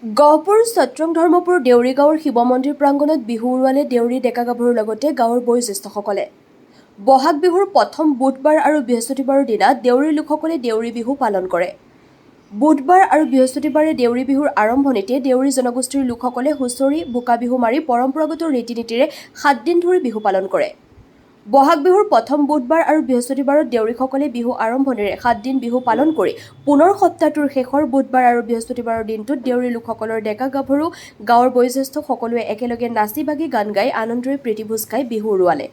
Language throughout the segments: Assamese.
গহপুৰ সত্ৰং ধৰ্মপুৰ দেউৰী গাঁৱৰ শিৱ মন্দিৰ প্ৰাংগণত বিহু উৰুৱালে দেউৰী ডেকা গাভৰুৰ লগতে গাঁৱৰ বয়োজ্যেষ্ঠসকলে। বহাগ বিহুৰ প্ৰথম বুধবাৰ আৰু বৃহস্পতিবাৰৰ দিনা দেউৰী লোকসকলে দেউৰী বিহু পালন কৰে। বুধবাৰ আৰু বৃহস্পতিবাৰে দেউৰী বিহুৰ আৰম্ভণিতে দেউৰী জনগোষ্ঠীৰ লোকসকলে হুঁচৰি, বোকা বিহু মাৰি পৰম্পৰাগত ৰীতি-নীতিৰে 7 দিন ধৰি বিহু পালন কৰে। বহাগ বিহুৰ প্ৰথম বুধবাৰ আৰু বৃহস্পতিবাৰত দেউৰীসকলে বিহু আৰম্ভণিৰে 7 দিন বিহু পালন কৰি পুনৰ সপ্তাহটোৰ শেষৰ বুধবাৰ আৰু বৃহস্পতিবাৰৰ দিনটোত দেউৰী লোকসকলৰ ডেকা গাভৰু গাঁৱৰ বয়োজ্যেষ্ঠ সকলোৱে একেলগে নাচি বাগি গান গাই আনন্দৰে প্ৰীতিভোজ খাই বিহু উৰুৱালে।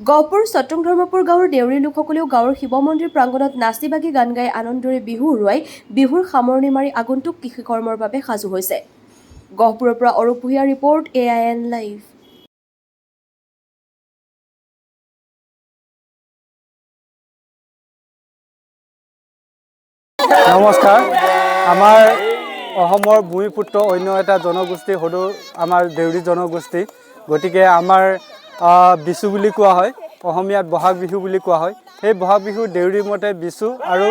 গহপুৰ সত্ৰং ধৰ্মপুৰ গাঁৱৰ দেউৰী লোকসকলেও গাঁৱৰ শিৱ মন্দিৰ প্ৰাংগণত নাচি বাগি গান গাই আনন্দৰে বিহু উৰুৱাই বিহুৰ সামৰণি মাৰি আগন্তুক কৃষি কৰ্মৰ বাবে সাজু হৈছে। গহপুৰৰ পৰা অৰূপ ভূঞাৰ ৰিপৰ্ট, AIN লাইভ। নমস্কাৰ। আমাৰ অসমৰ ভূমিপুত্ৰ অন্য এটা জনগোষ্ঠী হয়তো আমাৰ দেউৰী জনগোষ্ঠী। গতিকে আমাৰ বিচু বুলি কোৱা হয়, অসমীয়াত বহাগ বিহু বুলি কোৱা হয়। সেই বহাগ বিহু দেউৰী মতে বিচু আৰু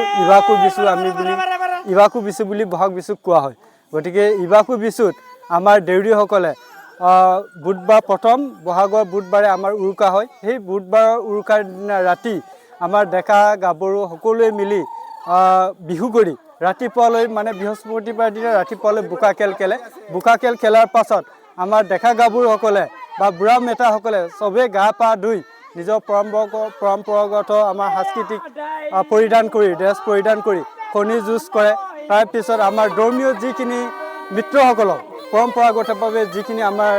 ইবাকু বিচু বুলি বহাগ বিচুক কোৱা হয়। গতিকে ইবাকু বিচুত আমাৰ দেউৰীসকলে বুধবাৰ প্ৰথম বহাগৰ বুধবাৰে আমাৰ উৰুকা হয়। সেই বুধবাৰৰ উৰুকাৰ দিনা ৰাতি আমাৰ ডেকা গাভৰু সকলোৱে মিলি বিহু কৰি ৰাতিপুৱালৈ মানে বৃহস্পতিবাৰ দিনা ৰাতিপুৱালৈ বোকা খেল খেলাৰ পাছত আমাৰ ডেকা গাভৰুসকলে বা বুঢ়া মেথাসকলে চবেই গা পা ধুই নিজৰ পৰম্পৰাগত আমাৰ সাংস্কৃতিক ড্ৰেছ পৰিধান কৰি খনি যুঁজ কৰে। তাৰপিছত আমাৰ ধৰ্মীয় যিখিনি মিত্ৰসকলক পৰম্পৰাগতভাৱে যিখিনি আমাৰ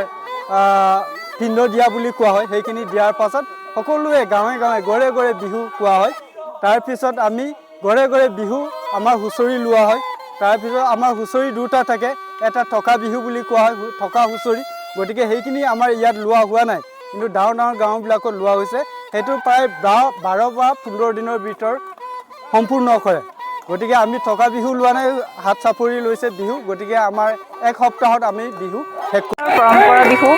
পিণ্ড দিয়া বুলি কোৱা হয়, সেইখিনি দিয়াৰ পাছত সকলোৱে গাঁৱে গাঁৱে ঘৰে ঘৰে বিহু কোৱা হয়। তাৰপিছত আমি ঘৰে ঘৰে বিহু আমাৰ হুঁচৰি লোৱা হয়। তাৰপিছত আমাৰ হুঁচৰি দুটা থাকে, এটা থকা বিহু বুলি কোৱা হয়, থকা হুঁচৰি। গতিকে সেইখিনি আমাৰ ইয়াত লোৱা হোৱা নাই, কিন্তু ডাঙৰ ডাঙৰ গাঁওবিলাকত লোৱা হৈছে। সেইটো প্ৰায় 12 বা 15 দিনৰ ভিতৰত সম্পূৰ্ণ কৰে। গতিকে আমি থকা বিহু লোৱা নাই, হাত চাপৰি লৈছে বিহু। গতিকে আমাৰ এক সপ্তাহত আমি বিহু শেষ কৰোঁ। পৰম্পৰা বিহু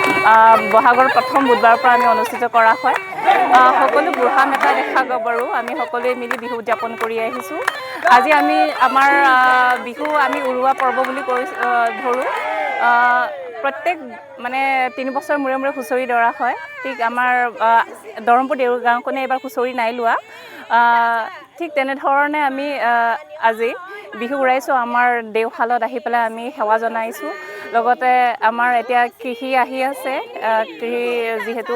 বহাগৰ প্ৰথম বুধবাৰৰ পৰা আমি অনুষ্ঠিত কৰা হয়। সকলো বুঢ়া মেথা দেখা গাভৰু আমি সকলোৱে মিলি বিহু উদযাপন কৰি আহিছোঁ। আজি আমি আমাৰ বিহু আমি উৰুৱা পৰ্ব বুলি ধৰোঁ। প্ৰত্যেক মানে 3 বছৰ মূৰে মূৰে হুঁচৰি দৰা হয়। ঠিক আমাৰ ধৰ্মপুৰ দেউৰী গাঁওখনে এইবাৰ হুঁচৰি নাই লোৱা। ঠিক তেনেধৰণে আমি আজি বিহু উৰাইছোঁ। আমাৰ দেওশালত আহি পেলাই আমি সেৱা জনাইছোঁ। লগতে আমাৰ এতিয়া কৃষি আহি আছে, কৃষি যিহেতু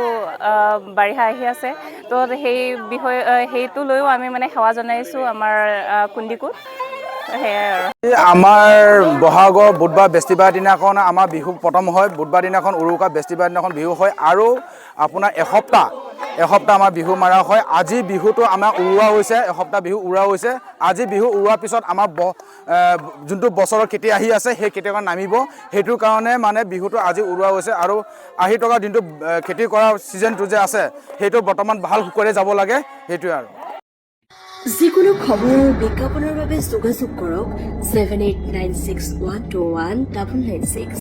বাৰিষা আহি আছে, তো সেই বিষয়ে সেইটো লৈও আমি মানে সেৱা জনাইছোঁ আমাৰ কুন্দিকুত। সেয়াই আৰু আমাৰ বহাগৰ বুধবাৰ বৃহস্পতিবাৰ দিনাখন আমাৰ বিহু প্ৰথম হয়। বুধবাৰ দিনাখন উৰুকা, বৃহস্পতিবাৰ দিনাখন বিহু হয় আৰু আপোনাৰ এসপ্তাহ আমাৰ বিহু মাৰা হয়। আজি বিহুটো আমাৰ উৰুৱা হৈছে, এসপ্তাহ বিহু উৰুৱা হৈছে। আজি বিহু উৰুৱাৰ পিছত আমাৰ যোনটো বছৰৰ খেতি আহি আছে সেই খেতিখন নামিব। সেইটোৰ কাৰণে মানে বিহুটো আজি উৰুৱা হৈছে আৰু আহি থকা দিনটো খেতি কৰা ছিজনটো যে আছে সেইটো বৰ্তমান ভাল সুখৰে যাব লাগে, সেইটোৱে আৰু। যিকোনো খবৰ আৰু বিজ্ঞাপনৰ বাবে যোগাযোগ কৰক 7896121996।